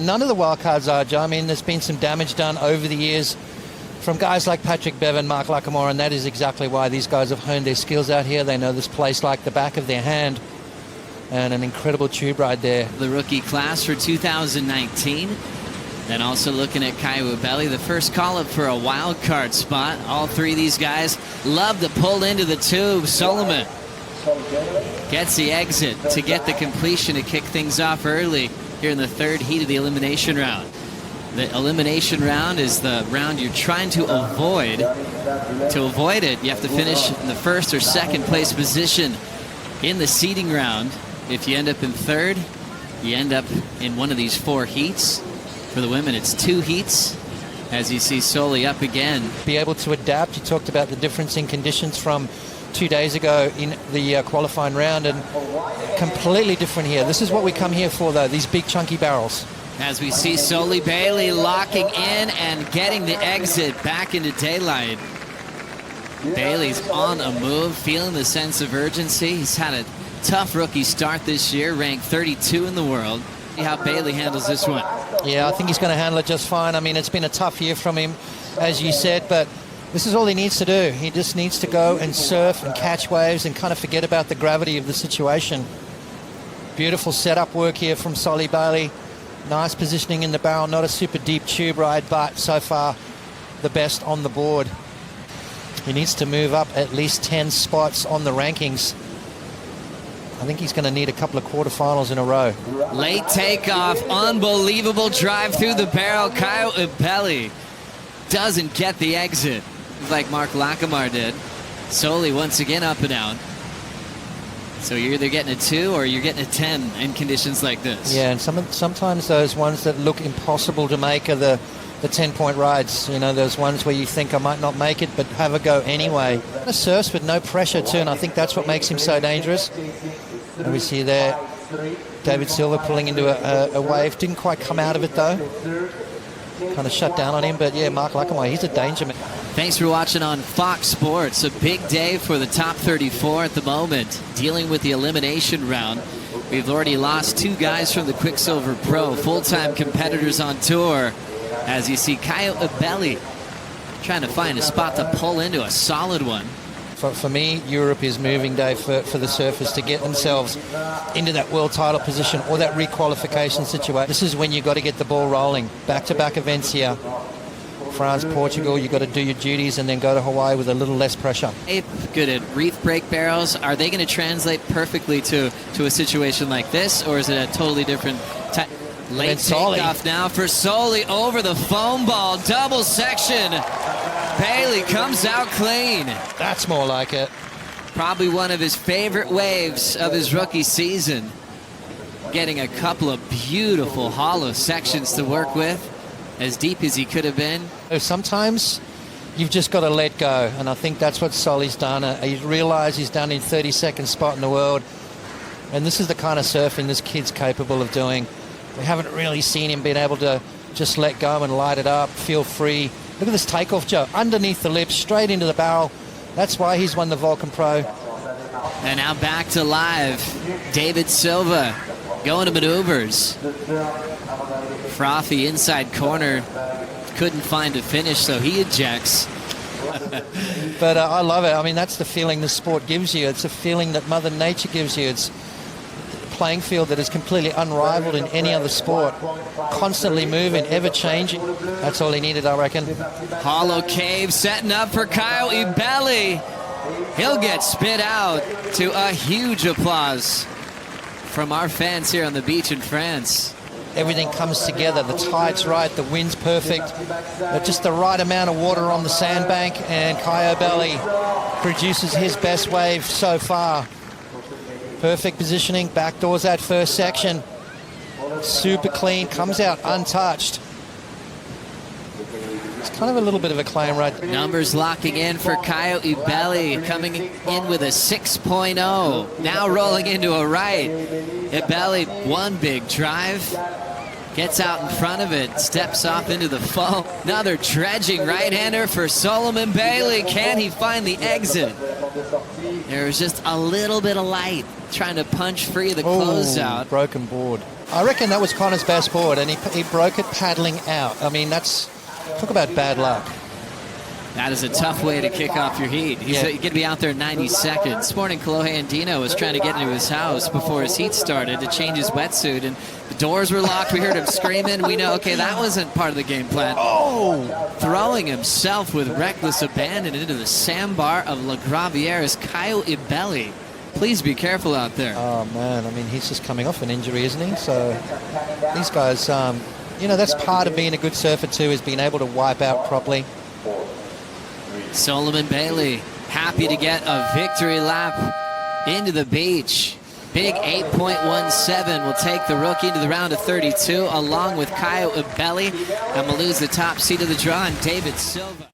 and none of the wild cards are, Joe. I mean, there's been some damage done over the years from guys like Patrick Bevan, Mark Lackamore, and that is exactly why these guys have honed their skills out here. They know this place like the back of their hand, and an incredible tube ride there. The rookie class for 2019. Then also looking at Caio Ibelli, the first call-up for a wild card spot. All three of these guys love to pull into the tube. Solomon gets the exit to get the completion to kick things off early here in the third heat of the elimination round. The elimination round is the round you're trying to avoid. To avoid it, you have to finish in the first or second place position in the seeding round. If you end up in third, you end up in one of these four heats. For the women, it's 2 heats. As you see Soli up again. Be able to adapt. You talked about the difference in conditions from 2 days ago in the qualifying round, and completely different here. This is what we come here for, though, these big chunky barrels. As we see Soli Bailey locking in and getting the exit back into daylight. Bailey's on a move, feeling the sense of urgency. He's had a tough rookie start this year, ranked 32 in the world. See how Bailey handles this one. Yeah, I think he's going to handle it just fine. I mean, it's been a tough year from him, as you said, but this is all he needs to do. He just needs to go and surf and catch waves and kind of forget about the gravity of the situation. Beautiful setup work here from Soli Bailey. Nice positioning in the barrel, not a super deep tube ride, but so far the best on the board. He needs to move up at least 10 spots on the rankings. I think he's going to need a couple of quarterfinals in a row. Late takeoff, unbelievable drive through the barrel. Caio Ibelli doesn't get the exit like Mark Lackamore did. Soli once again up and out. So you're either getting a 2 or you're getting a 10 in conditions like this. Yeah, and sometimes those ones that look impossible to make are the 10-point rides. You know, those ones where you think I might not make it, but have a go anyway. The surfs with no pressure too, and I think that's what makes him so dangerous. And we see there Deivid Silva pulling into a wave. Didn't quite come out of it though. Kind of shut down on him, but yeah, Mark Lackamore, he's a danger man. Thanks for watching on Fox Sports. A big day for the top 34 at the moment, dealing with the elimination round. We've already lost 2 guys from the Quiksilver Pro, full-time competitors on tour. As you see Caio Ibelli trying to find a spot to pull into, a solid one. For me, Europe is moving, Dave, for the surfers to get themselves into that world title position or that requalification situation. This is when you've got to get the ball rolling. Back-to-back events here. France, Portugal, you've got to do your duties and then go to Hawaii with a little less pressure. Good at reef break barrels. Are they going to translate perfectly to a situation like this, or is it a totally different type? Late takeoff now for Soli over the foam ball. Double section. Bailey comes out clean. That's more like it. Probably one of his favorite waves of his rookie season. Getting a couple of beautiful hollow sections to work with. As deep as he could have been. Sometimes you've just got to let go, and I think that's what Soli's done. He's realized he's done in 32nd spot in the world, and this is the kind of surfing this kid's capable of doing. We haven't really seen him being able to just let go and light it up, feel free. Look at this takeoff, Joe. Underneath the lips, straight into the barrel. That's why he's won the Vulcan Pro. And now back to live. Deivid Silva going to maneuvers. Frothy inside corner. Couldn't find a finish, so he ejects. But I love it. I mean, that's the feeling the sport gives you. It's a feeling that Mother Nature gives you. It's playing field that is completely unrivaled in any other sport. Constantly moving, ever changing. That's all he needed, I reckon. Hollow cave setting up for Caio Ibelli. He'll get spit out to a huge applause from our fans here on the beach in France. Everything comes together. The tide's right, the wind's perfect. Just the right amount of water on the sandbank, and Caio Ibelli produces his best wave so far. Perfect positioning, backdoors that first section. Super clean, comes out untouched. It's kind of a little bit of a claim right. Numbers locking in for Caio Ibelli, coming in with a 6.0. Now rolling into a right. Ibelli, one big drive. Gets out in front of it, steps off into the foam. Another dredging right-hander for Solomon Bailey. Can he find the exit? There was just a little bit of light trying to punch free of the closeout. Broken board. I reckon that was Connor's best board, and he broke it paddling out. I mean, talk about bad luck. That is a tough way to kick off your heat. He's going to be out there 90 seconds. This morning, Kolohe Andino was trying to get into his house before his heat started to change his wetsuit, and the doors were locked. We heard him screaming. We know, okay, that wasn't part of the game plan. Oh! Throwing himself with reckless abandon into the sandbar of La Gravière is Caio Ibelli. Please be careful out there. Oh, man. I mean, he's just coming off an injury, isn't he? So these guys, that's part of being a good surfer, too, is being able to wipe out properly. Solomon Bailey, happy to get a victory lap into the beach. Big 8.17 will take the rookie into the round of 32, along with Caio Ibelli, and will lose the top seed of the draw, and Deivid Silva.